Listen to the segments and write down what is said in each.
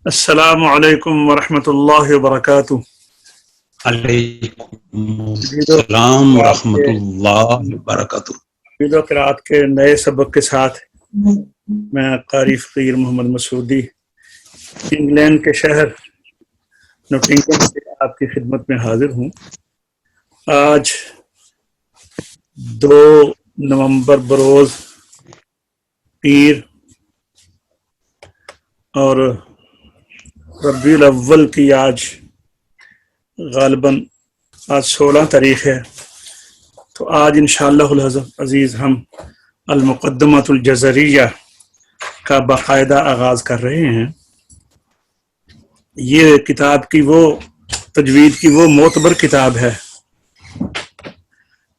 السلام علیکم ورحمۃ اللہ وبرکاتہ۔ علیکم السلام ورحمۃ اللہ وبرکاتہ۔ تجوید و قرأت کے نئے سبق کے ساتھ میں قاری فقیر محمد مسعودی انگلینڈ کے شہر نوٹنگھم سے آپ کی خدمت میں حاضر ہوں۔ آج 2 نومبر بروز پیر اور ربیع الاول کی آج غالباً 16 تاریخ ہے، تو آج انشاءاللہ العزیز ہم المقدمۃ الجزریہ کا باقاعدہ آغاز کر رہے ہیں۔ یہ کتاب کی وہ تجوید کی وہ معتبر کتاب ہے،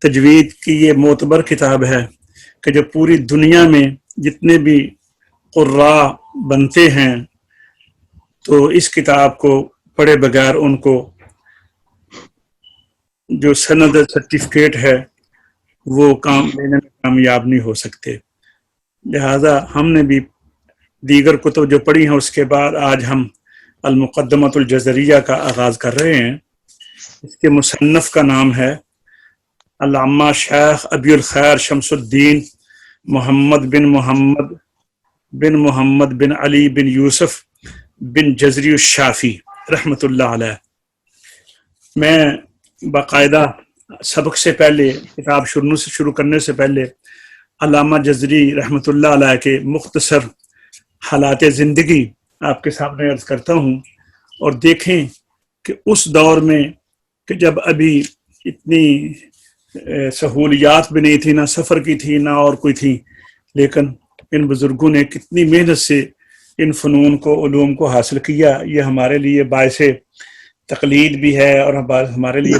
تجوید کی یہ معتبر کتاب ہے کہ جو پوری دنیا میں جتنے بھی قراء بنتے ہیں تو اس کتاب کو پڑھے بغیر ان کو جو سند سرٹیفکیٹ ہے وہ کام لینے میں کامیاب نہیں ہو سکتے۔ لہذا ہم نے بھی دیگر کتب جو پڑھی ہیں اس کے بعد آج ہم المقدمۃ الجزریہ کا آغاز کر رہے ہیں۔ اس کے مصنف کا نام ہے علامہ شیخ ابی الخیر شمس الدین محمد بن علی بن یوسف بن جزری الشافی رحمۃ اللہ علیہ۔ میں باقاعدہ سبق سے پہلے کتاب شروع کرنے سے پہلے علامہ جزری رحمۃ اللہ علیہ کے مختصر حالات زندگی آپ کے سامنے عرض کرتا ہوں، اور دیکھیں کہ اس دور میں کہ جب ابھی اتنی سہولیات بھی نہیں تھی، نہ سفر کی تھی نہ اور کوئی تھی، لیکن ان بزرگوں نے کتنی محنت سے ان فنون کو علوم کو حاصل کیا۔ یہ ہمارے لیے باعث تقلید بھی ہے اور ہمارے لیے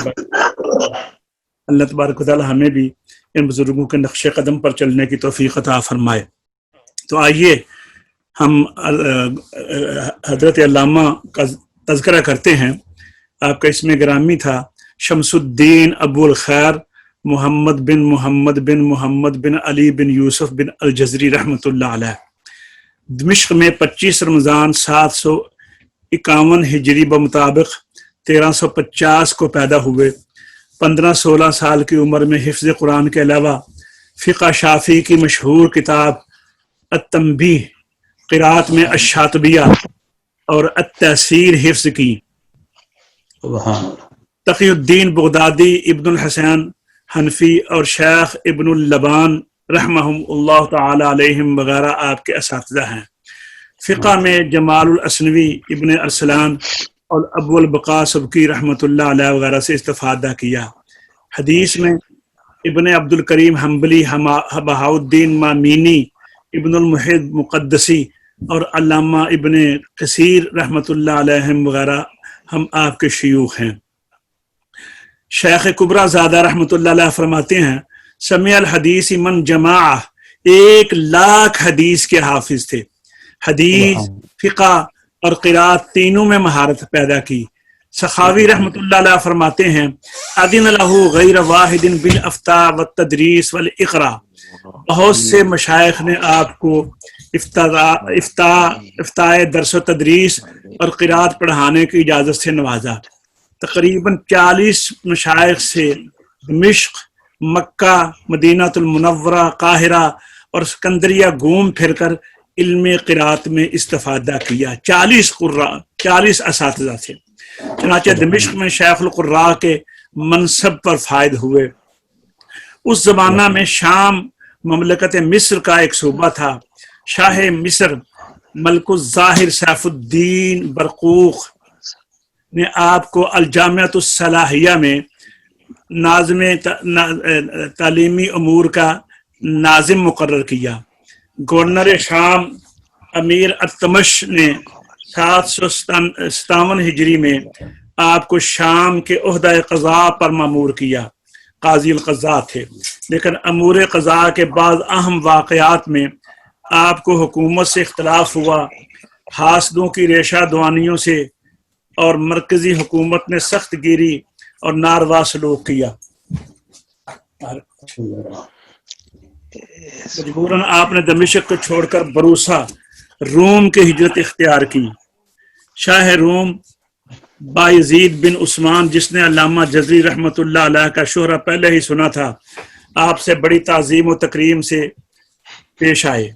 اللہ تبارک و تعالی ہمیں بھی ان بزرگوں کے نقش قدم پر چلنے کی توفیق عطا فرمائے۔ تو آئیے ہم حضرت علامہ کا تذکرہ کرتے ہیں۔ آپ کا اسم گرامی تھا شمس الدین ابو الخیر محمد بن علی بن یوسف بن الجزری رحمۃ اللہ علیہ۔ دمشق میں 25 رمضان 751 ہجری بمطابق 1350 کو پیدا ہوئے۔ 15-16 سال کی عمر میں حفظ قرآن کے علاوہ فقہ شافعی کی مشہور کتاب التنبیہ، قرأت میں الشاطبیہ اور التأثیر حفظ کی۔ تقی الدین بغدادی، ابن الحسین حنفی اور شیخ ابن اللبان رحمہم اللہ تعالی علیہم وغیرہ آپ کے اساتذہ ہیں۔ فقہ میں جمال الاسنوی، ابن ارسلان اور ابو البقاء سبکی رحمۃ اللہ علیہ وغیرہ سے استفادہ کیا۔ حدیث میں ابن عبد الکریم حنبلی، بہاؤالدین مامینی، ابن المحد مقدسی اور علامہ ابن کثیر رحمۃ اللہ علیہم وغیرہ ہم آپ کے شیوخ ہیں۔ شیخ کبریٰ زادہ رحمۃ اللہ علیہ فرماتے ہیں سمع الحدیث من جمع، 1,00,000 حدیث کے حافظ تھے۔ حدیث، فقہ اور قرأت تینوں میں مہارت پیدا کی۔ سخاوی رحمۃ اللہ علیہ فرماتے ہیں اذن لہ غیر واحد بالافتاء والتدریس والاقراء، بہت سے مشائخ نے آپ کو افتاء درس و تدریس اور قرأت پڑھانے کی اجازت سے نوازا۔ تقریباً 40 مشائخ سے دمشق، مکہ، مدینہ المنورہ، قاہرہ اور اسکندریہ گھوم پھر کر علم قرأت میں استفادہ کیا۔ 40 اساتذہ تھے۔ چنانچہ دمشق میں شیخ القراء کے منصب پر فائد ہوئے۔ اس زمانہ میں شام مملکت مصر کا ایک صوبہ تھا۔ شاہ مصر ملک الظاہر سیف الدین برقوق نے آپ کو الجامعۃ الصلاحیہ میں ناظم تعلیمی امور کا ناظم مقرر کیا۔ گورنر شام امیر التمش نے 757 ہجری میں آپ کو شام کے عہدہ قضاء پر مامور کیا۔ قاضی القضاء تھے، لیکن امور قضاء کے بعض اہم واقعات میں آپ کو حکومت سے اختلاف ہوا، حاسدوں کی ریشہ دوانیوں سے، اور مرکزی حکومت نے سخت گیری اور ناروا سلوک کیا۔ مجبوراً آپ نے دمشق کو چھوڑ کر بروسا روم کی ہجرت اختیار کی۔ شاہ روم بایزید بن عثمان، جس نے علامہ جزری رحمۃ اللہ علیہ کا شہرہ پہلے ہی سنا تھا، آپ سے بڑی تعظیم و تکریم سے پیش آئے،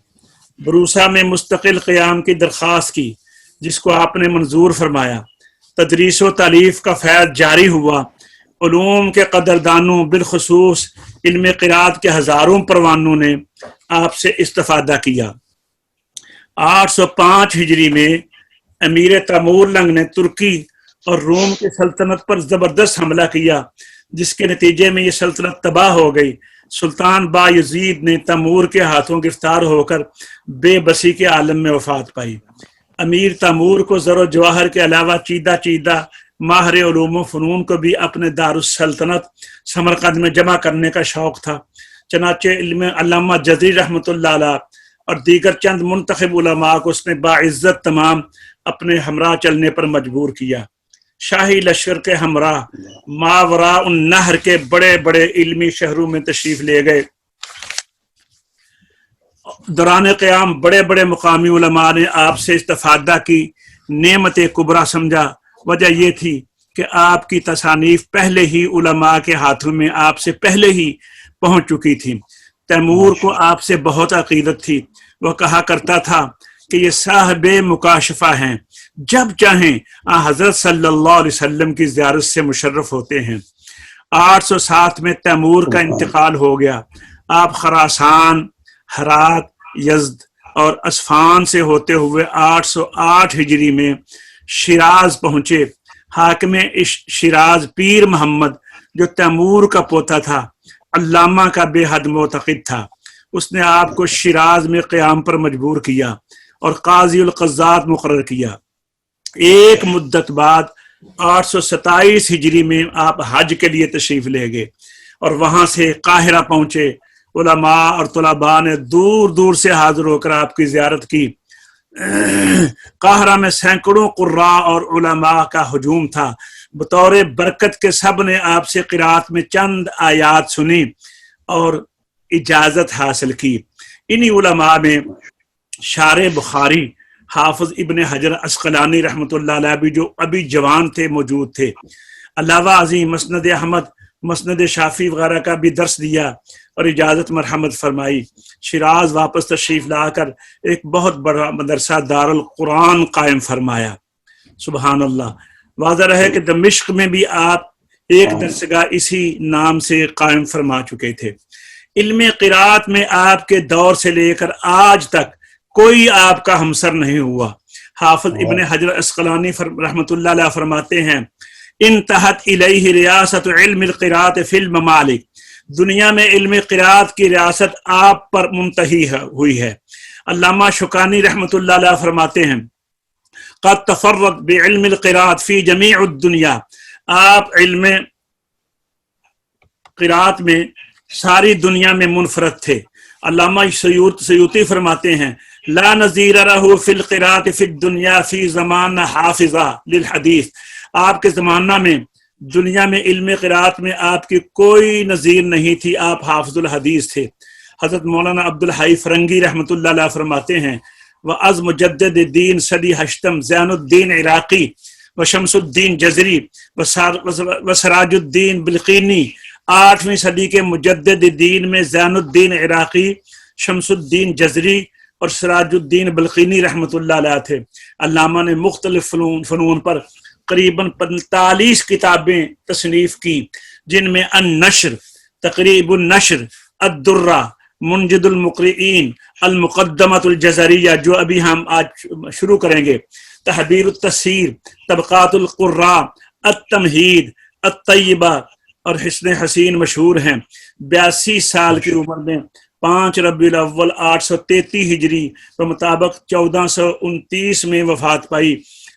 بروسا میں مستقل قیام کی درخواست کی، جس کو آپ نے منظور فرمایا۔ تدریس و تعلیف کا فیض جاری ہوا، علوم کے قدردانوں بالخصوص علم قرات کے ہزاروں پروانوں نے آپ سے استفادہ کیا۔ 805 ہجری میں امیر تیمور لنگ نے ترکی اور روم کی سلطنت پر زبردست حملہ کیا، جس کے نتیجے میں یہ سلطنت تباہ ہو گئی۔ سلطان بایزید نے تیمور کے ہاتھوں گرفتار ہو کر بے بسی کے عالم میں وفات پائی۔ امیر تیمور کو زر و جواہر کے علاوہ چیدہ ماہر علوم و فنون کو بھی اپنے دارالسلطنت سمرقند میں جمع کرنے کا شوق تھا، چنانچہ علم علامہ جزری رحمۃ اللہ علیہ اور دیگر چند منتخب علماء کو اس نے باعزت تمام اپنے ہمراہ چلنے پر مجبور کیا۔ شاہی لشکر کے ہمراہ ماوراء النہر کے بڑے بڑے علمی شہروں میں تشریف لے گئے۔ دوران قیام بڑے بڑے مقامی علماء نے آپ سے استفادہ کی نعمت کبریٰ سمجھا۔ وجہ یہ تھی کہ آپ کی تصانیف پہلے ہی علماء کے ہاتھوں میں آپ سے پہلے ہی پہنچ چکی تھی۔ تیمور کو آپ سے بہت عقیدت تھی، وہ کہا کرتا تھا کہ یہ صاحب مکاشفہ ہیں، جب چاہیں حضرت صلی اللہ علیہ وسلم کی زیارت سے مشرف ہوتے ہیں۔ 807 میں تیمور کا انتقال ہو گیا۔ آپ خراسان، ہرات، یزد اور اصفہان سے ہوتے ہوئے 808 ہجری میں شیراز پہنچے۔ حاکم شیراز پیر محمد، جو تیمور کا پوتا تھا، علامہ کا بے حد معتقد تھا، اس نے آپ کو شیراز میں قیام پر مجبور کیا اور قاضی القضات مقرر کیا۔ ایک مدت بعد 827 ہجری میں آپ حج کے لیے تشریف لے گئے اور وہاں سے قاہرہ پہنچے۔ علماء اور طلباء نے دور دور سے حاضر ہو کر آپ کی زیارت کی۔ قاہرہ میں سینکڑوں قراء اور علماء کا ہجوم تھا۔ بطور برکت کے سب نے آپ سے قرات میں چند آیات سنی اور اجازت حاصل کی۔ انہی علماء میں شارح بخاری حافظ ابن حجر عسقلانی رحمۃ اللہ علیہ بھی، جو ابھی جوان تھے، موجود تھے۔ علاوہ ازیں مسند احمد، مسند شافعی وغیرہ کا بھی درس دیا اور اجازت مرحمت فرمائی۔ شیراز واپس تشریف لا کر ایک بہت بڑا مدرسہ دارالقرآن قائم فرمایا۔ سبحان اللہ۔ واضح رہے کہ دمشق میں بھی آپ ایک درسگاہ اسی نام سے قائم فرما چکے تھے۔ علم قرات میں آپ کے دور سے لے کر آج تک کوئی آپ کا ہمسر نہیں ہوا۔ حافظ ابن حجر عسقلانی رحمۃ اللہ علیہ فرماتے ہیں، انتہت الیہ ریاست علم القرات فی الممالک، دنیا میں علم قرات کی ریاست آپ پر منتہی ہوئی ہے۔ علامہ شوکانی رحمۃ اللہ علیہ فرماتے ہیں، قد تفرد بعلم القرات فی جمیع الدنیا، آپ علم قرات میں ساری دنیا میں منفرد تھے۔ علامہ سیوطی فرماتے ہیں، لا نظیر رہو فی القرات فی الدنیا فی زمان حافظہ للحدیث، آپ کے زمانہ میں دنیا میں علم قرات میں آپ کی کوئی نظیر نہیں تھی، آپ حافظ الحدیث تھے۔ حضرت مولانا عبدالحی فرنگی رحمۃ اللہ علیہ فرماتے ہیں، وَعَز مجدد الدین صدی ہشتم زین الدین عراقی و شمس الدین جزری و سراج الدین بلقینی، 8ویں صدی کے مجدد دین میں زین الدین عراقی، شمس الدین جزری اور سراج الدین بلقینی رحمۃ اللہ علیہ تھے۔ علامہ نے مختلف فنون پر قریباً 45 کتابیں تصنیف کی، جن میں النشر، تقریب النشر، الدرہ، منجد المقرئین، المقدمۃ الجزریہ جو ابھی ہم آج شروع کریں گے، تحبیر التسیر، طبقات القراء، التمہید، الطیبہ اور حسن حسین مشہور ہیں۔ 82 سال کی عمر میں 5 ربیع الاول 833 ہجری کے مطابق 1429 میں وفات پائی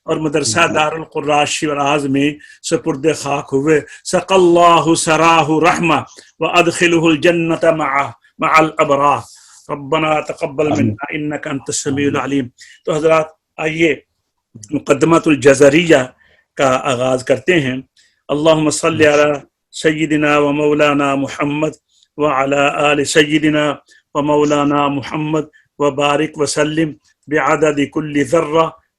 اور مدرسہ دارالقراء شیراز میں سپرد خاک ہوئے۔ سق اللہ سراہ رحمہ وادخلہ الجنۃ مع الابرار، ربنا تقبل منا انک انت السمیع العلیم۔ تو حضرات آئیے مقدمۃ الجزریہ کا آغاز کرتے ہیں۔ اللہم صلی علی سیدنا و مولانا محمد وعلی آل سیدنا و مولانا محمد وبارک وسلم بعدد کل ذرہ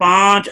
5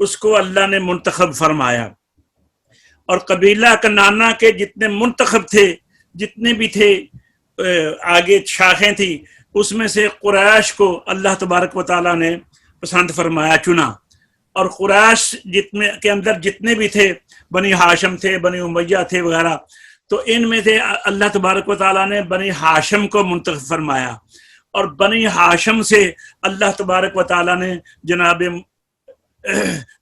اس کو اللہ نے منتخب فرمایا. اور قبیلہ کنانہ کے جتنے منتخب تھے، جتنے بھی تھے آگے شاخیں تھی، اس میں سے قریش کو اللہ تبارک و تعالیٰ نے پسند فرمایا، چنا. اور قریش کے اندر جتنے بھی تھے، بنی ہاشم تھے، بنی امیہ تھے وغیرہ، تو ان میں سے اللہ تبارک و تعالیٰ نے بنی ہاشم کو منتخب فرمایا. اور بنی ہاشم سے اللہ تبارک و تعالیٰ نے جناب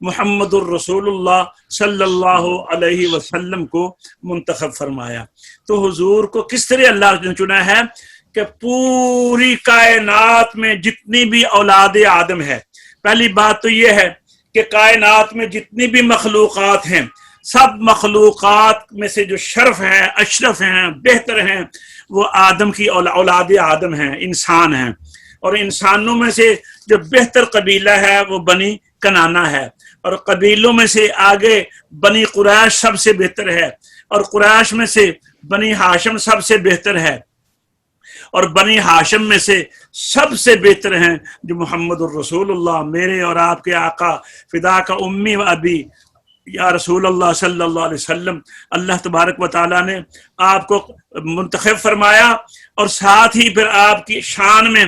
محمد الرسول اللہ صلی اللہ علیہ وسلم کو منتخب فرمایا. تو حضور کو کس طرح اللہ نے چنا ہے کہ پوری کائنات میں جتنی بھی اولاد آدم ہے، پہلی بات تو یہ ہے کہ کائنات میں جتنی بھی مخلوقات ہیں، سب مخلوقات میں سے جو شرف ہیں، اشرف ہیں، بہتر ہیں، وہ آدم کی اولاد آدم ہیں، انسان ہیں. اور انسانوں میں سے جو بہتر قبیلہ ہے وہ بنی کنانہ ہے. اور قبیلوں میں سے آگے بنی قریش سب سے بہتر ہے، اور قریش میں سے بنی ہاشم سب سے بہتر ہے، اور بنی ہاشم میں سے سب سے بہتر ہیں جو محمد الرسول اللہ، میرے اور آپ کے آقا، فدا کا امی و ابی یا رسول اللہ صلی اللہ علیہ وسلم. اللہ تبارک و تعالیٰ نے آپ کو منتخب فرمایا، اور ساتھ ہی پھر آپ کی شان میں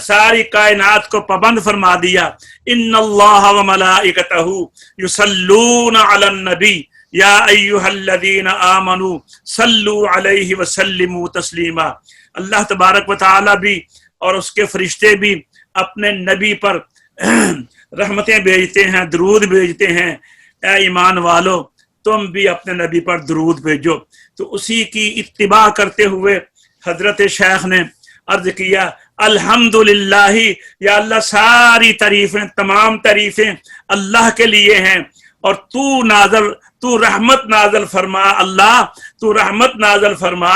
ساری کائنات کو پابند فرما دیا. ان اللہ و ملائکتہ یصلون علی النبی یا ایھا الذین آمنوا صلوا علیہ وسلموا تسلیما. اللہ تبارک و تعالیٰ بھی اور اس کے فرشتے بھی اپنے نبی پر رحمتیں بھیجتے ہیں، درود بھیجتے ہیں. اے ایمان والو، تم بھی اپنے نبی پر درود بھیجو. تو اسی کی اتباع کرتے ہوئے حضرت شیخ نے عرض کیا، الحمدللہ، یا اللہ ساری تعریفیں، تمام تعریفیں اللہ کے لیے ہیں، اور تو رحمت نازل فرما. اللہ تو رحمت نازل فرما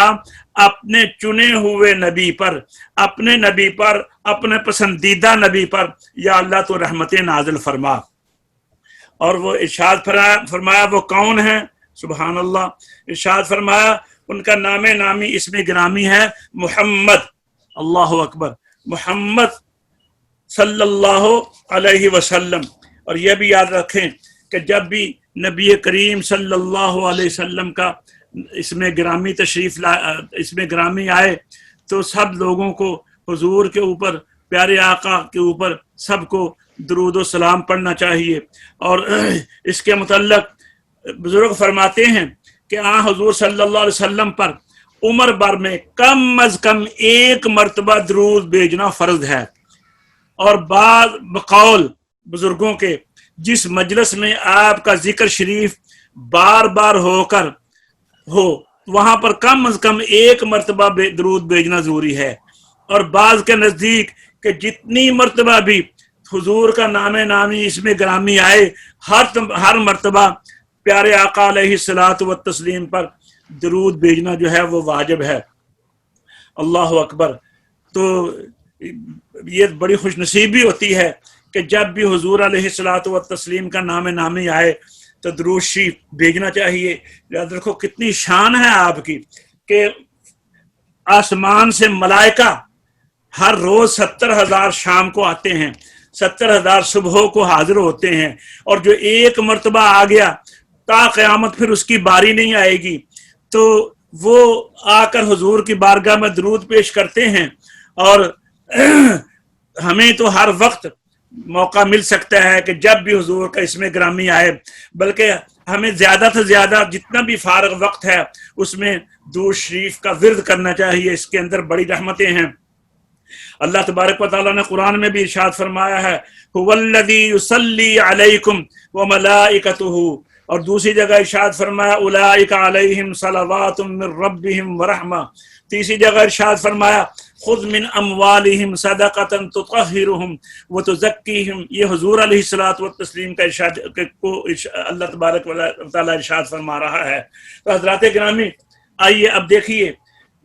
اپنے چنے ہوئے نبی پر، اپنے نبی پر، اپنے پسندیدہ نبی پر. یا اللہ تو رحمتیں نازل فرما. اور وہ ارشاد فرمایا وہ کون ہیں؟ سبحان اللہ. ارشاد فرمایا ان کا نام نامی اسم گرامی ہے محمد. اللہ اکبر. محمد صلی اللہ علیہ وسلم. اور یہ بھی یاد رکھیں کہ جب بھی نبی کریم صلی اللہ علیہ وسلم کا اس میں گرامی آئے تو سب لوگوں کو حضور کے اوپر، پیارے آقا کے اوپر سب کو درود و سلام پڑھنا چاہیے. اور اس کے متعلق بزرگ فرماتے ہیں کہ حضور صلی اللہ علیہ وسلم پر عمر بھر میں کم از کم ایک مرتبہ درود بھیجنا فرض ہے. اور بعض بقول بزرگوں کے جس مجلس میں آپ کا ذکر شریف بار بار ہو وہاں پر کم از کم ایک مرتبہ درود بھیجنا ضروری ہے. اور بعض کے نزدیک کہ جتنی مرتبہ بھی حضور کا نام نامی اس میں گرامی آئے، ہر مرتبہ پیارے آقا علیہ الصلوۃ والتسلیم پر درود بھیجنا جو ہے وہ واجب ہے. اللہ اکبر. تو یہ بڑی خوش نصیبی ہوتی ہے کہ جب بھی حضور علیہ الصلوۃ والتسلیم کا نام نامی آئے تو درود شریف بھیجنا چاہیے. یاد رکھو کتنی شان ہے آپ کی کہ آسمان سے ملائکہ ہر روز 70,000 شام کو آتے ہیں، 70,000 صبح کو حاضر ہوتے ہیں، اور جو ایک مرتبہ آ گیا تا قیامت پھر اس کی باری نہیں آئے گی. تو وہ آ کر حضور کی بارگاہ میں درود پیش کرتے ہیں. اور ہمیں تو ہر وقت موقع مل سکتا ہے کہ جب بھی حضور کا اسم گرامی آئے، بلکہ ہمیں زیادہ سے زیادہ جتنا بھی فارغ وقت ہے اس میں درود شریف کا ورد کرنا چاہیے. اس کے اندر بڑی رحمتیں ہیں. اللہ تبارک و تعالیٰ نے قرآن میں بھی ارشاد فرمایا ہے هو الذی یصلی علیکم وملائکتہ. اور دوسری جگہ ارشاد فرمایا اولئک علیہم صلوات من ربہم ورحمہ. تیسری جگہ ارشاد فرمایا خذ من اموالہم صدقۃ تطہرہم وتزکیہم. یہ حضور علیہ الصلوۃ والتسلیم کا ارشاد کو اللہ تبارک و تعالیٰ ارشاد فرما رہا ہے. تو حضرات گرامی آئیے اب دیکھیے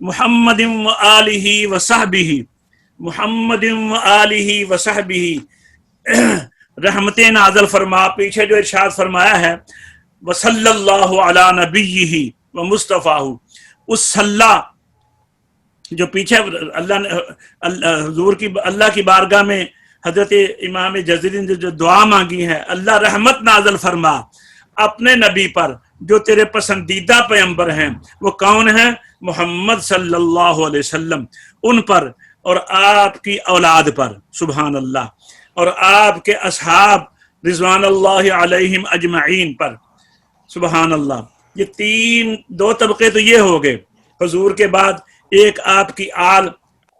محمد و آلہ و صحبہ، محمد و آلہ و صحبہ رحمتیں نازل فرما. پیچھے جو ارشاد فرمایا ہے وصلی اللہ علی نبیہ و مصطفیٰ، اس صلی جو پیچھے اللہ نے حضور کی اللہ کی بارگاہ میں حضرت امام جزری نے جو دعا مانگی ہے، اللہ رحمت نازل فرما اپنے نبی پر جو تیرے پسندیدہ پیغمبر ہیں، وہ کون ہیں؟ محمد صلی اللہ علیہ وسلم، ان پر اور آپ کی اولاد پر، سبحان اللہ، اور آپ کے اصحاب رضوان اللہ علیہم اجمعین پر، سبحان اللہ۔ یہ دو طبقے تو یہ ہو گئے، حضور کے بعد ایک آپ کی آل،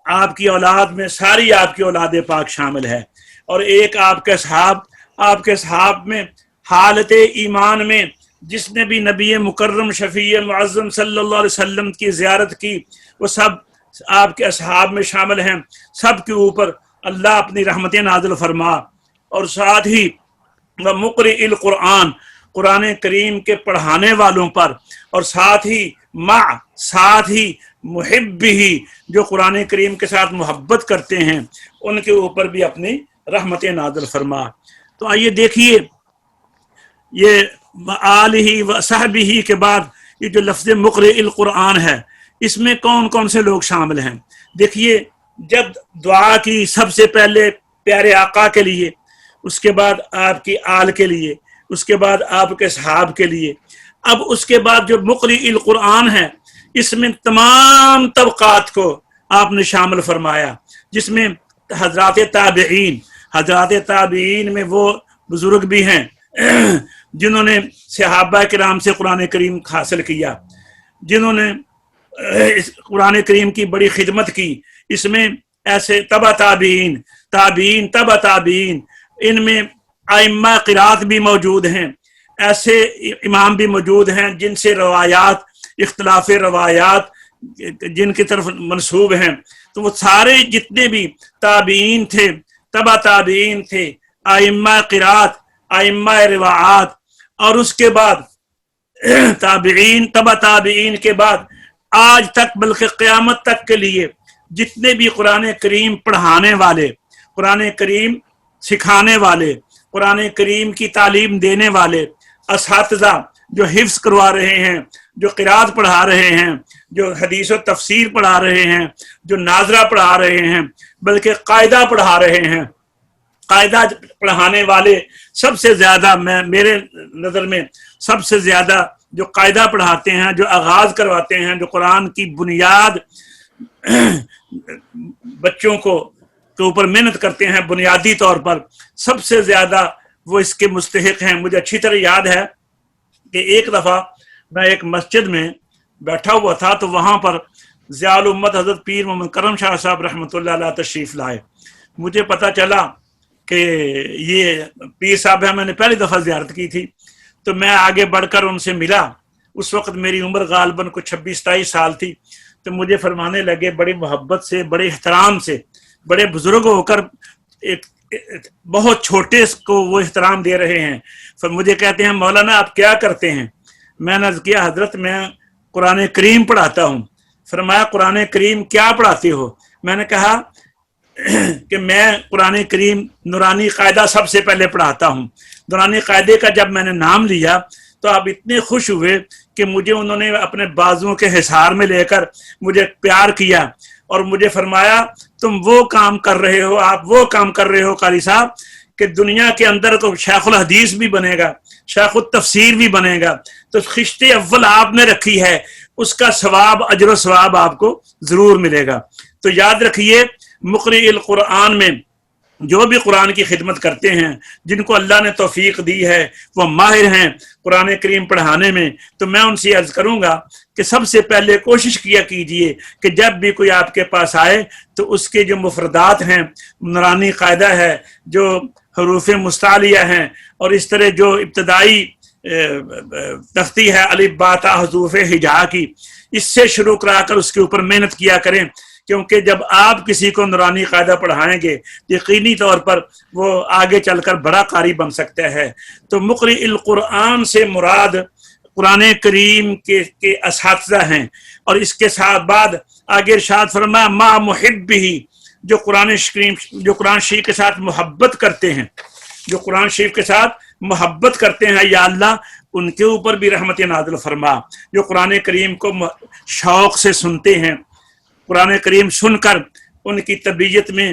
آپ کی اولاد میں ساری آپ کی اولاد پاک شامل ہے، اور ایک آپ کے اصحاب میں حالت ایمان میں جس نے بھی نبی مکرم شفیع معظم صلی اللہ علیہ وسلم کی زیارت کی، وہ سب آپ کے اصحاب میں شامل ہیں، سب کے اوپر اللہ اپنی رحمتیں نازل فرما۔ اور ساتھ ہی مقرئ القرآن، قرآن کریم کے پڑھانے والوں پر، اور ساتھ ہی محب ہی، جو قرآن کریم کے ساتھ محبت کرتے ہیں، ان کے اوپر بھی اپنی رحمتیں نازل فرما۔ تو آئیے دیکھیے، یہ آلہ و صحبہ کے بعد یہ جو لفظ مقرئ القرآن ہے، اس میں کون کون سے لوگ شامل ہیں؟ دیکھیے، جب دعا کی سب سے پہلے پیارے آقا کے لیے، اس کے بعد آپ کی آل کے لیے، اس کے بعد آپ کے صحاب کے لیے، اب اس کے بعد جو مقرئ القرآن ہے، اس میں تمام طبقات کو آپ نے شامل فرمایا، جس میں حضرات تابعین میں وہ بزرگ بھی ہیں جنہوں نے صحابہ کرام سے قرآن کریم حاصل کیا، جنہوں نے قرآن کریم کی بڑی خدمت کی۔ اس میں ایسے تبع تابعین، ان میں ائمہ قرات بھی موجود ہیں، ایسے امام بھی موجود ہیں جن سے روایات، اختلاف روایات جن کی طرف منسوب ہیں، تو وہ سارے جتنے بھی تابعین تھے، تبع تابعین تھے، ائمہ قرات، ائمہ روایات، اور اس کے بعد تابعین، تبع تابعین کے بعد آج تک بلکہ قیامت تک کے لیے جتنے بھی قرآن کریم پڑھانے والے، قرآن کریم سکھانے والے، قرآن کریم کی تعلیم دینے والے اساتذہ جو حفظ کروا رہے ہیں، جو قرات پڑھا رہے ہیں، جو حدیث و تفسیر پڑھا رہے ہیں، جو ناظرہ پڑھا رہے ہیں، بلکہ قاعدہ پڑھا رہے ہیں، قاعدہ پڑھانے والے سب سے زیادہ، میرے نظر میں سب سے زیادہ جو قاعدہ پڑھاتے ہیں، جو آغاز کرواتے ہیں، جو قرآن کی بنیاد بچوں کے اوپر محنت کرتے ہیں بنیادی طور پر، سب سے زیادہ وہ اس کے مستحق ہیں۔ مجھے اچھی طرح یاد ہے کہ ایک دفعہ میں ایک مسجد میں بیٹھا ہوا تھا، تو وہاں پر ضیاء الامت حضرت پیر محمد کرم شاہ صاحب رحمۃ اللہ علیہ تشریف لائے۔ مجھے پتا چلا کہ یہ پیر صاحب ہیں، میں نے پہلی دفعہ زیارت کی تھی، تو میں آگے بڑھ کر ان سے ملا۔ اس وقت میری عمر غالباً کچھ 26-27 سال تھی، تو مجھے فرمانے لگے بڑی محبت سے، بڑے احترام سے، بڑے بزرگ ہو کر ایک بہت چھوٹے کو وہ احترام دے رہے ہیں۔ پھر مجھے کہتے ہیں مولانا آپ کیا کرتے ہیں؟ میں نے عرض کیا حضرت میں قرآن کریم پڑھاتا ہوں۔ فرمایا قرآن کریم کیا پڑھاتے ہو؟ میں نے کہا کہ میں قرآن کریم نورانی قاعدہ سب سے پہلے پڑھاتا ہوں۔ نورانی قاعدے کا جب میں نے نام لیا تو آپ اتنے خوش ہوئے کہ مجھے انہوں نے اپنے بازوؤں کے حصار میں لے کر مجھے پیار کیا، اور مجھے فرمایا تم وہ کام کر رہے ہو، آپ وہ کام کر رہے ہو قاری صاحب کہ دنیا کے اندر تو شیخ الحدیث بھی بنے گا، شیخ التفسیر بھی بنے گا، تو خشت اول آپ نے رکھی ہے، اس کا ثواب، اجر و ثواب آپ کو ضرور ملے گا۔ تو یاد رکھیے، مقرئ القرآن میں جو بھی قرآن کی خدمت کرتے ہیں، جن کو اللہ نے توفیق دی ہے، وہ ماہر ہیں قرآن کریم پڑھانے میں، تو میں ان سے عرض کروں گا کہ سب سے پہلے کوشش کیا کیجئے کہ جب بھی کوئی آپ کے پاس آئے تو اس کے جو مفردات ہیں، نورانی قاعدہ ہے، جو حروف مستعلیہ ہیں، اور اس طرح جو ابتدائی تختی ہے الف با تا حروف ہجا کی، اس سے شروع کرا کر اس کے اوپر محنت کیا کریں، کیونکہ جب آپ کسی کو نورانی قاعدہ پڑھائیں گے یقینی طور پر وہ آگے چل کر بڑا قاری بن سکتا ہے۔ تو مقرئ القرآن سے مراد قرآن کریم کے اساتذہ ہیں، اور اس کے ساتھ بعد آگے ارشاد فرمایا ما محب ہی، جو قرآن شریف کے ساتھ محبت کرتے ہیں، جو قرآن شریف کے ساتھ محبت کرتے ہیں، یا اللہ ان کے اوپر بھی رحمت نازل فرما، جو قرآن کریم کو شوق سے سنتے ہیں، قرآن کریم سن کر ان کی طبیعت میں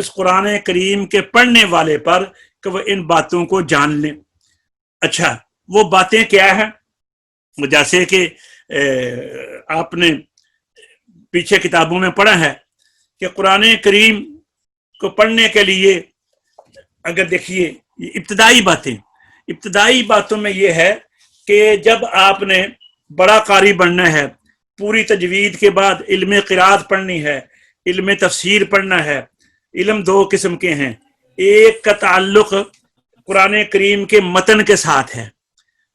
اس قرآن کریم کے پڑھنے والے پر کہ وہ ان باتوں کو جان لیں۔ اچھا، وہ باتیں کیا ہیں؟ جیسے کہ آپ نے پیچھے کتابوں میں پڑھا ہے کہ قرآن کریم کو پڑھنے کے لیے اگر دیکھیے ابتدائی باتوں میں یہ ہے کہ جب آپ نے بڑا قاری بننا ہے، پوری تجوید کے بعد علم قرات پڑھنی ہے، علم تفسیر پڑھنا ہے۔ علم دو قسم کے ہیں، ایک کا تعلق قرآن کریم کے متن کے ساتھ ہے،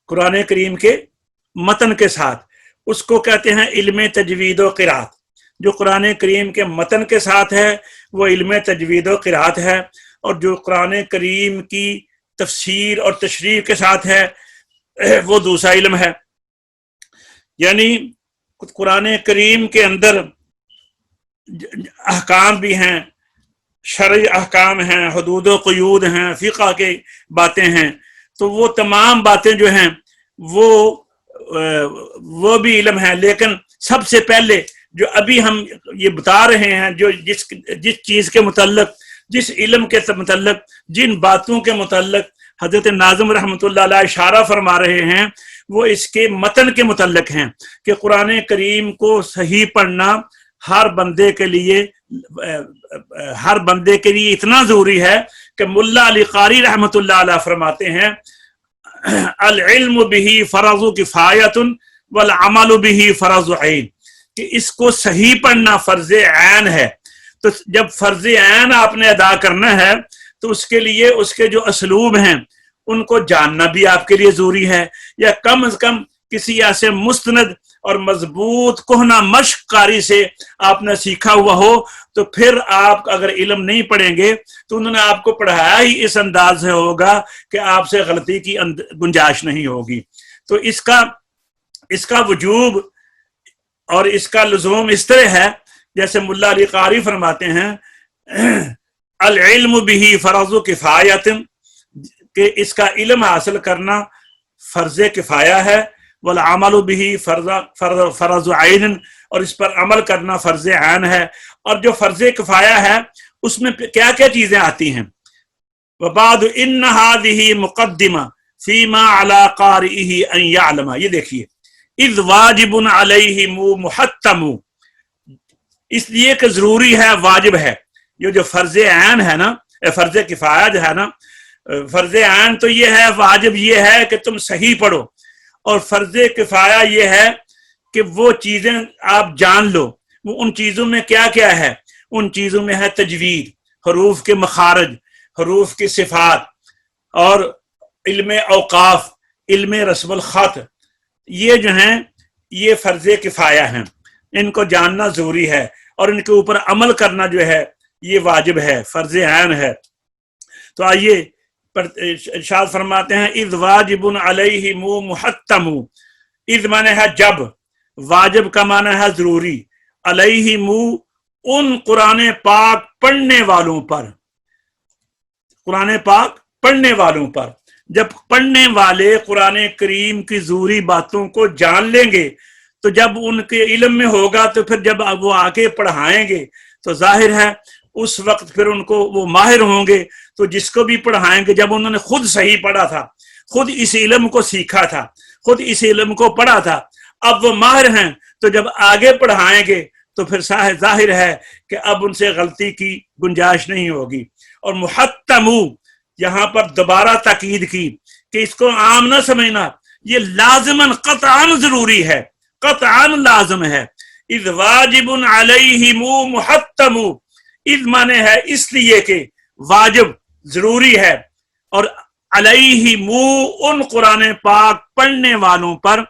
قرآن کریم کے متن کے ساتھ، اس کو کہتے ہیں علم تجوید و قرات۔ جو قرآن کریم کے متن کے ساتھ ہے وہ علم تجوید و قرات ہے، اور جو قرآن کریم کی تفسیر اور تشریح کے ساتھ ہے وہ دوسرا علم ہے۔ یعنی قرآن کریم کے اندر احکام بھی ہیں، شرعی احکام ہیں، حدود و قیود ہیں، فقہ کے باتیں ہیں، تو وہ تمام باتیں جو ہیں وہ بھی علم ہے۔ لیکن سب سے پہلے جو ابھی ہم یہ بتا رہے ہیں، جو جس چیز کے متعلق، جس علم کے متعلق، جن باتوں کے متعلق حضرت ناظم رحمۃ اللہ علیہ اشارہ فرما رہے ہیں، وہ اس کے متن کے متعلق ہیں کہ قرآن کریم کو صحیح پڑھنا ہر بندے کے لیے اتنا ضروری ہے کہ ملا علی قاری رحمۃ اللہ علیہ فرماتے ہیں العلم به فرض کفایت والعمل به فرض عین، کہ اس کو صحیح پڑھنا فرض عین ہے۔ تو جب فرض عین آپ نے ادا کرنا ہے تو اس کے لیے اس کے جو اسلوب ہیں ان کو جاننا بھی آپ کے لیے ضروری ہے، یا کم از کم کسی ایسے مستند اور مضبوط کہنا مشق قاری سے آپ نے سیکھا ہوا ہو، تو پھر آپ اگر علم نہیں پڑھیں گے تو انہوں نے آپ کو پڑھایا ہی اس انداز سے ہوگا کہ آپ سے غلطی کی گنجائش نہیں ہوگی۔ تو اس کا وجوب اور اس کا لزوم اس طرح ہے جیسے ملا علی قاری فرماتے ہیں العلم به فرض کفایت، کہ اس کا علم حاصل کرنا فرض کفایہ ہے، والعمل به فرض عین، اور اس پر عمل کرنا فرض عین ہے۔ اور جو فرض کفایہ ہے اس میں کیا کیا چیزیں آتی ہیں؟ وبعد ان هذه مقدمہ فيما على قارئه ان يعلم، یہ دیکھیے اذ واجب علیہ محتم، اس لیے کہ ضروری ہے، واجب ہے۔ یہ جو فرض عین ہے نا، فرض کفایہ جو ہے نا، فرض عین تو یہ ہے، واجب یہ ہے کہ تم صحیح پڑھو، اور فرض کفایہ یہ ہے کہ وہ چیزیں آپ جان لو۔ وہ ان چیزوں میں کیا کیا ہے؟ ان چیزوں میں ہے تجوید، حروف کے مخارج، حروف کی صفات، اور علم اوقاف، علم رسم الخط، یہ جو ہیں یہ فرض کفایہ ہیں، ان کو جاننا ضروری ہے، اور ان کے اوپر عمل کرنا جو ہے یہ واجب ہے، فرض عین ہے۔ تو آئیے ارشاد فرماتے ہیں اذ واجب علیہ محتم، اذ معنی ہے جب، واجب کا معنی ہے ضروری، علیہ ان قرآن پاک پڑھنے والوں پر، قرآن پاک پڑھنے والوں پر، جب پڑھنے والے قرآن کریم کی ضروری باتوں کو جان لیں گے تو جب ان کے علم میں ہوگا تو پھر جب وہ آگے پڑھائیں گے تو ظاہر ہے اس وقت پھر ان کو وہ ماہر ہوں گے۔ تو جس کو بھی پڑھائیں گے، جب انہوں نے خود صحیح پڑھا تھا، خود اس علم کو سیکھا تھا، خود اس علم کو پڑھا تھا، اب وہ ماہر ہیں، تو جب آگے پڑھائیں گے تو پھر ظاہر ہے کہ اب ان سے غلطی کی گنجائش نہیں ہوگی۔ اور محتم یہاں پر دوبارہ تاکید کی کہ اس کو عام نہ سمجھنا، یہ لازماً قطعاً ضروری ہے، قطعاً لازم ہے۔ اذ واجب علیہم محتم، اذ مانے ہے اس لیے کہ واجب ضروری ہے، اور علیہم ان قرآن پاک پڑھنے والوں پر،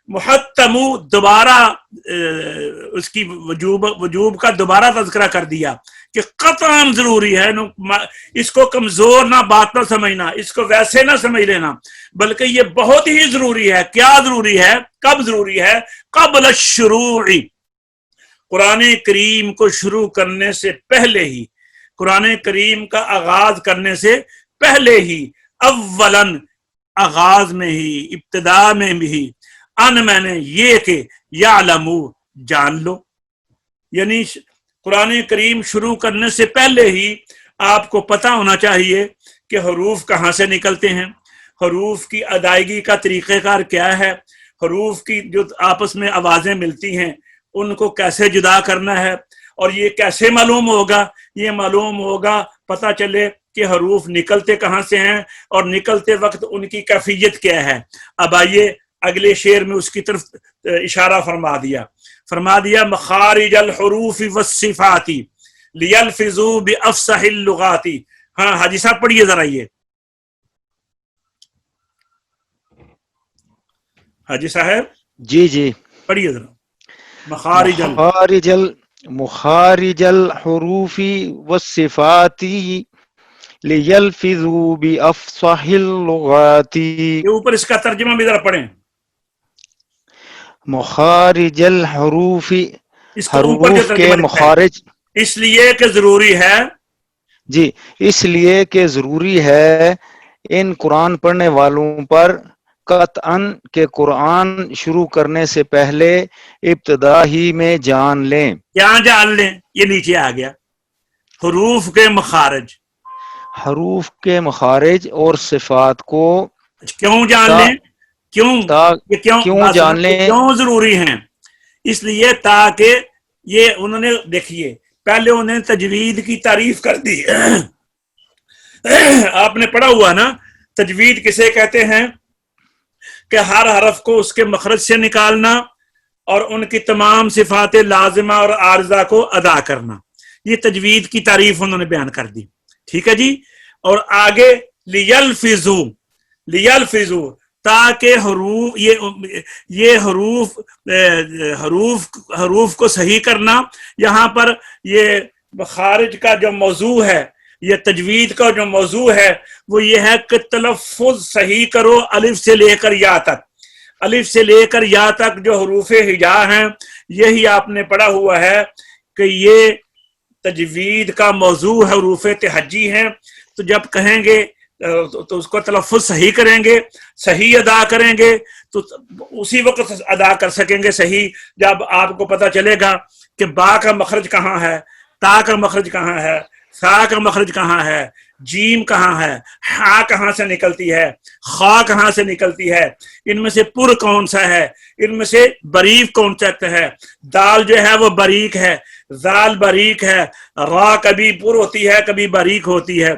محتم دوبارہ اس کی وجوب کا دوبارہ تذکرہ کر دیا کہ قطعاً ضروری ہے۔ اس کو کمزور نہ بات نہ سمجھنا، اس کو ویسے نہ سمجھ لینا، بلکہ یہ بہت ہی ضروری ہے۔ کیا ضروری ہے؟ کب ضروری ہے؟ قبل الشروع، قرآن کریم کو شروع کرنے سے پہلے ہی، قرآن کریم کا آغاز کرنے سے پہلے ہی، اولاً آغاز میں ہی، ابتدا میں بھی، ان میں نے یہ کہ یعلمو جان لو، یعنی قرآن کریم شروع کرنے سے پہلے ہی آپ کو پتہ ہونا چاہیے کہ حروف کہاں سے نکلتے ہیں، حروف کی ادائیگی کا طریقہ کار کیا ہے، حروف کی جو آپس میں آوازیں ملتی ہیں ان کو کیسے جدا کرنا ہے، اور یہ کیسے معلوم ہوگا؟ یہ معلوم ہوگا پتہ چلے کہ حروف نکلتے کہاں سے ہیں اور نکلتے وقت ان کی کیفیت کیا ہے۔ اب آئیے اگلے شعر میں اس کی طرف اشارہ فرما دیا مخارج الحروف والصفات لیلفظوا بافصح اللغات۔ ہاں حاجی صاحب پڑھیے ذرا، یہ حاجی صاحب جی پڑھیے ذرا مخارج الحروف والصفات لیلفظوا بافصح اللغات۔ یہ اوپر اس کا ترجمہ بھی ذرا پڑھیں، مخارج الحروف، اس کا اوپر جو حروف کے ترجمہ لکھا ہے، مخارج، اس لیے کہ ضروری ہے، جی اس لیے کہ ضروری ہے ان قرآن پڑھنے والوں پر قطعاً کہ قرآن شروع کرنے سے پہلے ابتدا ہی میں جان لیں۔ یہاں جان لیں، یہ نیچے آ گیا حروف کے مخارج، حروف کے مخارج اور صفات کو کیوں جان لیں؟ کیوں جان لیں؟ کیوں ضروری ہیں؟ اس لیے تاکہ یہ انہوں نے دیکھیے پہلے انہوں نے تجوید کی تعریف کر دی۔ آپ نے پڑھا ہوا نا تجوید کسے کہتے ہیں؟ کہ ہر حرف کو اس کے مخرج سے نکالنا اور ان کی تمام صفات لازمہ اور عارضہ کو ادا کرنا، یہ تجوید کی تعریف انہوں نے بیان کر دی، ٹھیک ہے جی۔ اور آگے لیلفظوا تاکہ یہ حروف کو صحیح کرنا۔ یہاں پر یہ مخارج کا جو موضوع ہے، یہ تجوید کا جو موضوع ہے وہ یہ ہے کہ تلفظ صحیح کرو الف سے لے کر یا تک، الف سے لے کر یا تک جو حروف ہجا ہیں، یہی آپ نے پڑھا ہوا ہے کہ یہ تجوید کا موضوع حروف تہجی ہیں۔ تو جب کہیں گے تو اس کو تلفظ صحیح کریں گے، صحیح ادا کریں گے تو اسی وقت ادا کر سکیں گے صحیح جب آپ کو پتہ چلے گا کہ با کا مخرج کہاں ہے، تا کا مخرج کہاں ہے، سا کا مخرج کہاں ہے، جیم کہاں ہے، ہا کہاں سے نکلتی ہے، خا کہاں سے نکلتی ہے، ان میں سے پر کون سا ہے، ان میں سے بریک کون سا ہے۔ دال جو ہے وہ باریک ہے، زال باریک ہے، را کبھی پر ہوتی ہے کبھی باریک ہوتی ہے۔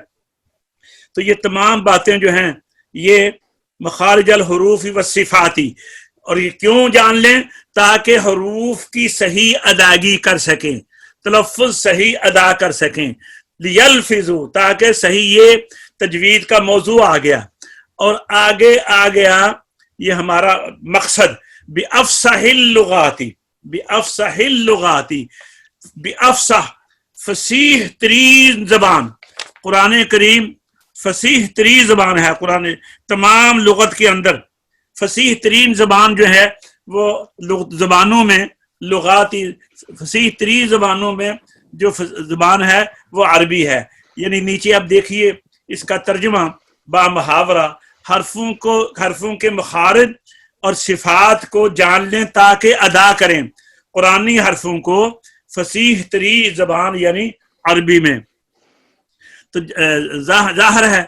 تو یہ تمام باتیں جو ہیں یہ مخارج الحروف والصفاتی، اور یہ کیوں جان لیں؟ تاکہ حروف کی صحیح ادائیگی کر سکیں، تلفظ صحیح ادا کر سکیں، لیلفظوا تاکہ صحیح، یہ تجوید کا موضوع آ گیا۔ اور آگے آ گیا یہ ہمارا مقصد بافصح اللغات، بافصح اللغات، بافصح فصیح ترین زبان، قرآن کریم فصیح ترین زبان ہے۔ قرآن تمام لغت کے اندر فصیح ترین زبان جو ہے وہ زبانوں میں لغاتی فصیح ترین زبانوں میں جو زبان ہے وہ عربی ہے۔ یعنی نیچے آپ دیکھیے اس کا ترجمہ با محاورہ، حرفوں کے مخارج اور صفات کو جان لیں تاکہ ادا کریں قرآنی حرفوں کو فصیح ترین زبان یعنی عربی میں۔ تو ظاہر ہے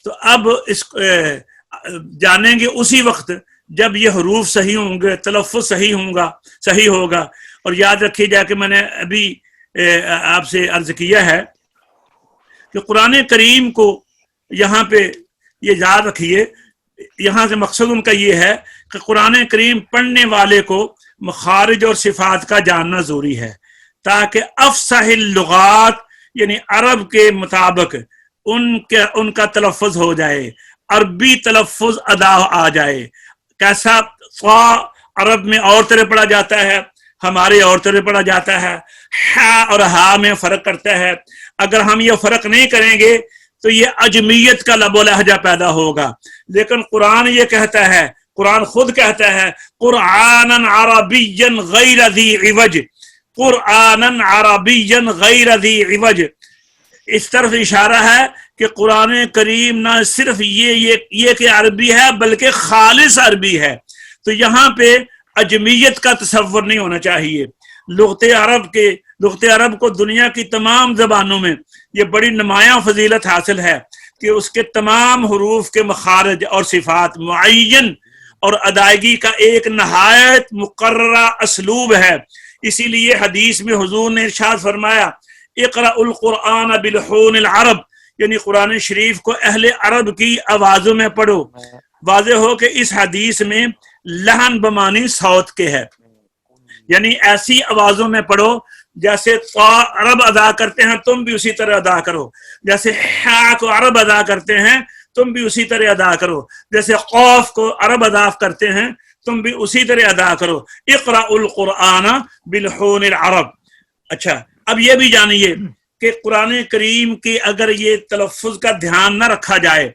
تو اب اس جانیں گے اسی وقت جب یہ حروف صحیح ہوں گے، تلفظ صحیح ہوگا۔ اور یاد رکھیے جا کہ میں نے ابھی آپ سے عرض کیا ہے کہ قرآن کریم کو یہاں پہ یہ یاد رکھیے، یہاں سے مقصد ان کا یہ ہے کہ قرآن کریم پڑھنے والے کو مخارج اور صفات کا جاننا ضروری ہے تاکہ افصح اللغات یعنی عرب کے مطابق ان کا تلفظ ہو جائے، عربی تلفظ ادا آ جائے۔ کیسا؟ فا عرب میں اور طرح پڑھا جاتا ہے، ہمارے اور طرح پڑھا جاتا ہے، ہا اور ہا میں فرق کرتا ہے۔ اگر ہم یہ فرق نہیں کریں گے تو یہ عجمیت کا لب و لہجہ پیدا ہوگا۔ لیکن قرآن یہ کہتا ہے، قرآن خود کہتا ہے قرآناً عربیاً غیر ذی عوج، قرآناً عربیاً غیر ذی عوج۔ اس طرف اشارہ ہے کہ قرآن کریم نہ صرف یہ کہ عربی ہے بلکہ خالص عربی ہے۔ تو یہاں پہ عجمیت کا تصور نہیں ہونا چاہیے۔ لغت عرب کے لغت عرب کو دنیا کی تمام زبانوں میں یہ بڑی نمایاں فضیلت حاصل ہے کہ اس کے تمام حروف کے مخارج اور صفات معین اور ادائیگی کا ایک نہایت مقررہ اسلوب ہے. اسی لیے حدیث میں حضور نے ارشاد فرمایا اقرأ القرآن بلحون العرب، یعنی قرآن شریف کو اہل عرب کی آوازوں میں پڑھو. واضح ہو کہ اس حدیث میں لحن بمانی صوت کے ہے، یعنی ایسی آوازوں میں پڑھو جیسے طا عرب ادا کرتے ہیں تم بھی اسی طرح ادا کرو، جیسے حا کو عرب ادا کرتے ہیں تم بھی اسی طرح ادا کرو، جیسے قاف کو عرب ادا کرتے ہیں تم بھی اسی طرح ادا کرو. اقرأ القرآن بلحون العرب. اچھا اب یہ بھی جانیے کہ قرآن کریم کی اگر یہ تلفظ کا دھیان نہ رکھا جائے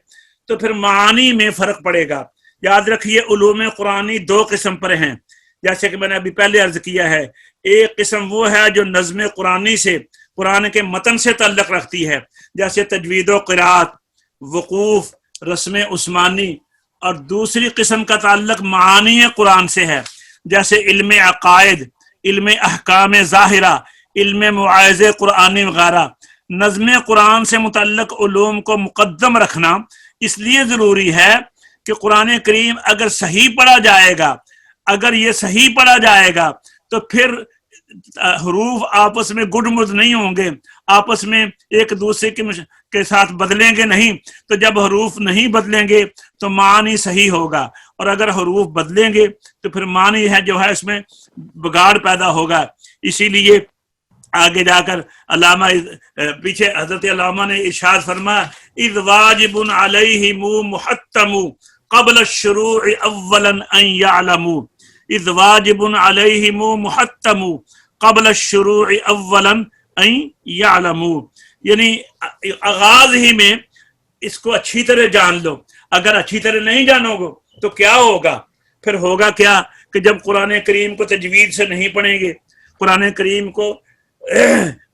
تو پھر معانی میں فرق پڑے گا. یاد رکھیے علوم قرآنی دو قسم پر ہیں، جیسے کہ میں نے ابھی پہلے عرض کیا ہے. ایک قسم وہ ہے جو نظم قرآنی سے، قرآن کے متن سے تعلق رکھتی ہے، جیسے تجوید و قرات، وقوف، رسم عثمانی. اور دوسری قسم کا تعلق معانی قرآن سے ہے، جیسے علم عقائد، علم احکام ظاہرہ، علم مواعظ قرآنی وغیرہ. نظم قرآن سے متعلق علوم کو مقدم رکھنا اس لیے ضروری ہے کہ قرآن کریم اگر صحیح پڑھا جائے گا، اگر یہ صحیح پڑھا جائے گا تو پھر حروف آپس میں گڈ مد نہیں ہوں گے، آپس میں ایک دوسرے کے ساتھ بدلیں گے نہیں. تو جب حروف نہیں بدلیں گے تو معنی صحیح ہوگا، اور اگر حروف بدلیں گے تو پھر معنی ہے جو ہے اس میں بگاڑ پیدا ہوگا. اسی لیے آگے جا کر علامہ پیچھے حضرت علامہ نے ارشاد فرمایا اذ واجب علیہم محتم قبل الشروع اولا ان یعلموا، اذ واجب علیہم محتم قبل الشروع اولا ان یعلموا، یعنی آغاز ہی میں اس کو اچھی طرح جان لو. اگر اچھی طرح نہیں جانو گے تو کیا ہوگا؟ پھر ہوگا کیا کہ جب قرآن کریم کو تجوید سے نہیں پڑھیں گے، قرآن کریم کو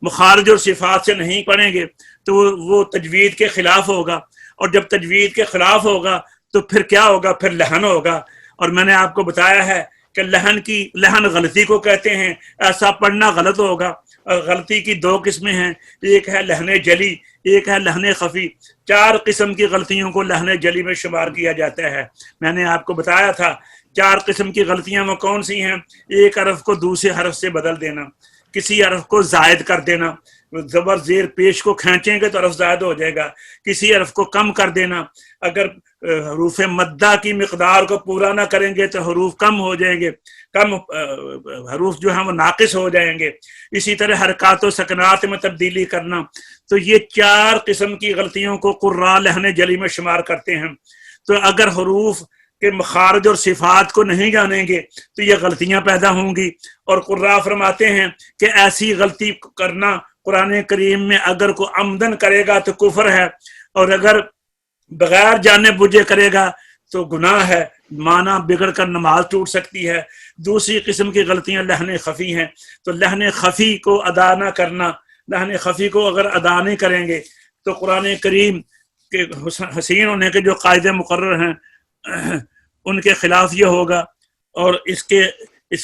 مخارج اور صفات سے نہیں پڑھیں گے تو وہ تجوید کے خلاف ہوگا، اور جب تجوید کے خلاف ہوگا تو پھر کیا ہوگا؟ پھر لحن ہوگا. اور میں نے آپ کو بتایا ہے کہ لحن غلطی کو کہتے ہیں، ایسا پڑھنا غلط ہوگا. اور غلطی کی دو قسمیں ہیں، ایک ہے لحن جلی، ایک ہے لحن خفی. 4 قسم کی غلطیوں کو لحن جلی میں شمار کیا جاتا ہے. میں نے آپ کو بتایا تھا 4 قسم کی غلطیاں وہ کون سی ہیں. ایک حرف کو دوسرے حرف سے بدل دینا، کسی حرف کو زائد کر دینا، زبر زیر پیش کو کھینچیں گے تو حرف زائد ہو جائے گا، کسی حرف کو کم کر دینا، اگر حروف مدہ کی مقدار کو پورا نہ کریں گے تو حروف کم ہو جائیں گے، کم حروف جو ہیں وہ ناقص ہو جائیں گے. اسی طرح حرکات و سکنات میں تبدیلی کرنا. تو یہ 4 قسم کی غلطیوں کو قراء لحن جلی میں شمار کرتے ہیں. تو اگر حروف کہ مخارج اور صفات کو نہیں جانیں گے تو یہ غلطیاں پیدا ہوں گی. اور قراء فرماتے ہیں کہ ایسی غلطی کرنا قرآن کریم میں اگر کوئی عمدن کرے گا تو کفر ہے، اور اگر بغیر جانے بوجھے کرے گا تو گناہ ہے، معنی بگڑ کر نماز ٹوٹ سکتی ہے. دوسری قسم کی غلطیاں لحن خفی ہیں. تو لحن خفی کو ادا نہ کرنا، لحن خفی کو اگر ادا نہیں کریں گے تو قرآن کریم کے حسین ہونے کے جو قاعدے مقرر ہیں ان کے خلاف یہ ہوگا، اور اس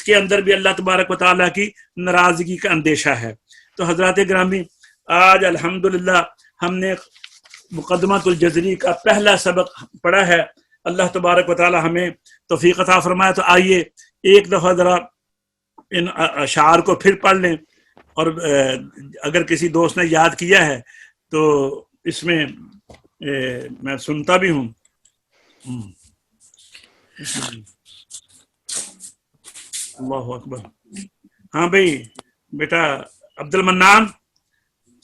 کے اندر بھی اللہ تبارک و تعالیٰ کی ناراضگی کا اندیشہ ہے. تو حضرات گرامی، آج الحمدللہ ہم نے مقدمۃ الجزری کا پہلا سبق پڑھا ہے. اللہ تبارک و تعالیٰ ہمیں توفیق عطا فرمائے. تو آئیے ایک دفعہ ذرا ان اشعار کو پھر پڑھ لیں، اور اگر کسی دوست نے یاد کیا ہے تو اس میں میں سنتا بھی ہوں. اللہ اکبر. ہاں بھائی بیٹا عبد المنان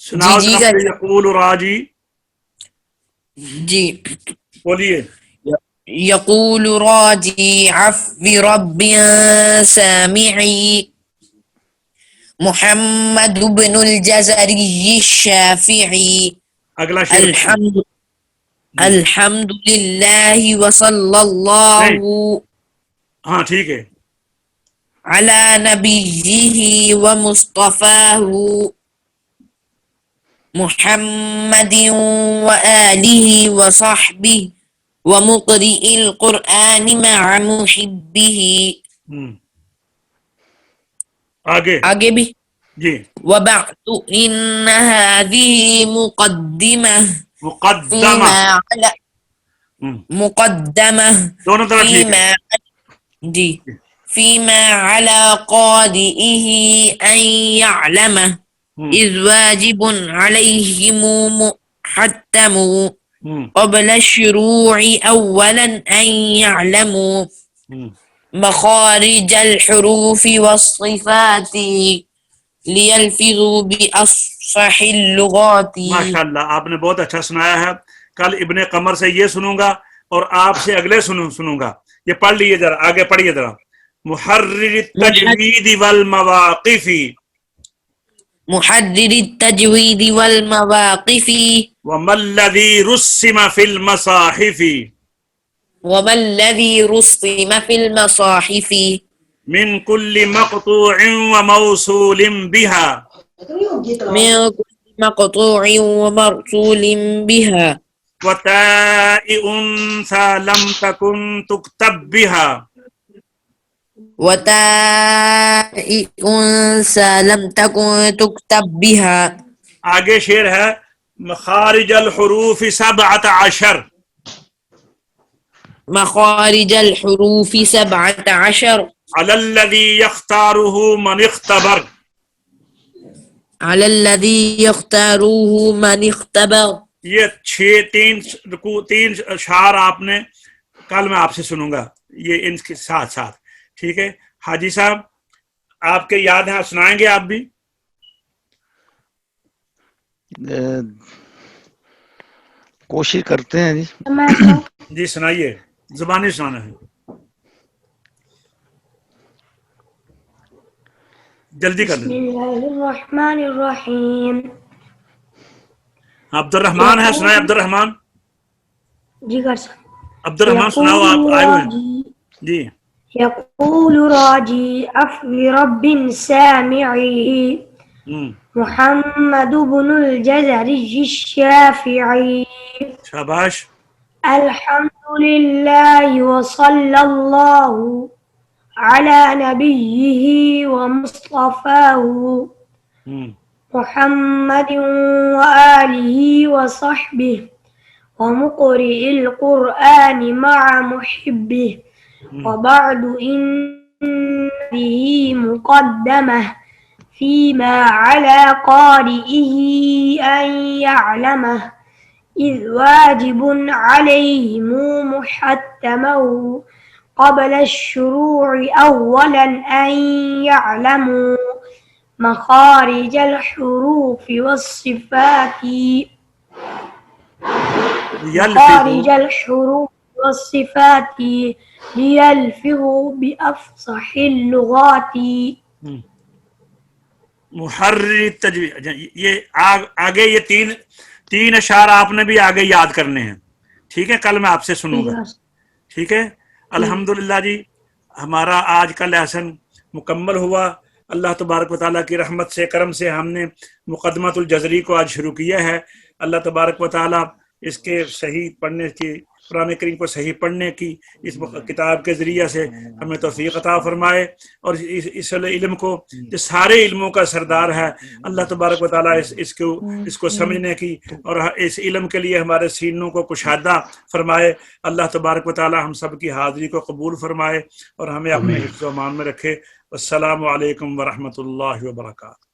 سناؤ. جی یقول راجی، جی بولیے. یقول راجی عفو رب سامعی محمد بن الجزری الشافعی. اگلا شعر. الحمد للہ وصلی اللہ ہاں ٹھیک ہے. علی نبیہ ومصطفاہ محمد وآلہ وصحبہ ومقرئ القرآن مع محبہ. آگے آگے بھی جی وبعد إن هذه مقدمة مقدمہ مقدمة دونوں طرح ٹھیک ہے فيما على قارئه أن يعلمه إذ واجب عليهم محتم قبل الشروع أولا أن يعلموا مخارج الحروف والصفات ليلفظوا بأفصح اللغات. ماشاءاللہ آپ نے بہت اچھا سنایا ہے. کل ابن قمر سے یہ سنوں گا اور آپ سے اگلے سنوں گا. یہ پڑھ لیجیے ذرا, آگے پڑھیے ذرا. محرر التجوید والمواقف محرر التجوید والمواقف وما الذي رسم في المصاحف وما الذي رسم في المصاحف من كل مقطوع وموصول بها من كل مقطوع ومرسول بها وتاء أنثى لم تكن تكتب بها وتاء أنثى لم تكن تكتب بها. آگے شعر ہے مخارج الحروف 17 مخارج الحروف 17 على الذي يختاره من اختبر على الذي يختاروه من اختبر. یہ 3 اشعار آپ نے کل میں آپ سے سنوں گا یہ ان کے ساتھ ساتھ, ٹھیک ہے. حاجی صاحب آپ کے یاد ہیں, سنائیں گے آپ بھی؟ کوشش کرتے ہیں جی. جی سنائیے, زبانی سنانا ہے, جلدی کر بسم دیں. اللہ الرحمن الرحیم. عبد الرحمان ہے, سنائے عبد الرحمان. جی کر سکتے. عبد الرحمان سناؤ, آپ آئے ہوئے ہیں. جی. یقول راجی افو رب سامعی محمد بن الجزری الشافعی. شاباش. الحمد للہ وصلی اللہ على نبيه ومصطفاه محمد وآله وصحبه ومقرئ القرآن مع محبه. وبعد إن به مقدمة فيما على قارئه أن يعلمه إذ واجب عليهم محتمه قبل الشروع أولا أن يعلموا مخارج الحروف والصفات ليلفظوا بأفصح اللغات. محرر تجوید, یہ آگے یہ تین اشعار آپ نے بھی آگے یاد کرنے ہیں, ٹھیک ہے. کل میں آپ سے سنوں گا, ٹھیک ہے. الحمدللہ جی, ہمارا آج کا لیسن مکمل ہوا. اللہ تبارک و تعالیٰ کی رحمت سے, کرم سے ہم نے مقدمۃ الجزری کو آج شروع کیا ہے. اللہ تبارک و تعالیٰ اس کے صحیح پڑھنے کی, قرآن کریم کو صحیح پڑھنے کی اس کتاب کے ذریعے سے ہمیں توفیق عطا فرمائے, اور اس علم کو جو سارے علموں کا سردار ہے, اللہ تبارک و تعالیٰ اس کو سمجھنے کی اور اس علم کے لیے ہمارے سینوں کو کشادہ فرمائے. اللہ تبارک و تعالیٰ ہم سب کی حاضری کو قبول فرمائے اور ہمیں اپنے حفظ و امان میں رکھے. السلام علیکم ورحمۃ اللہ وبرکاتہ.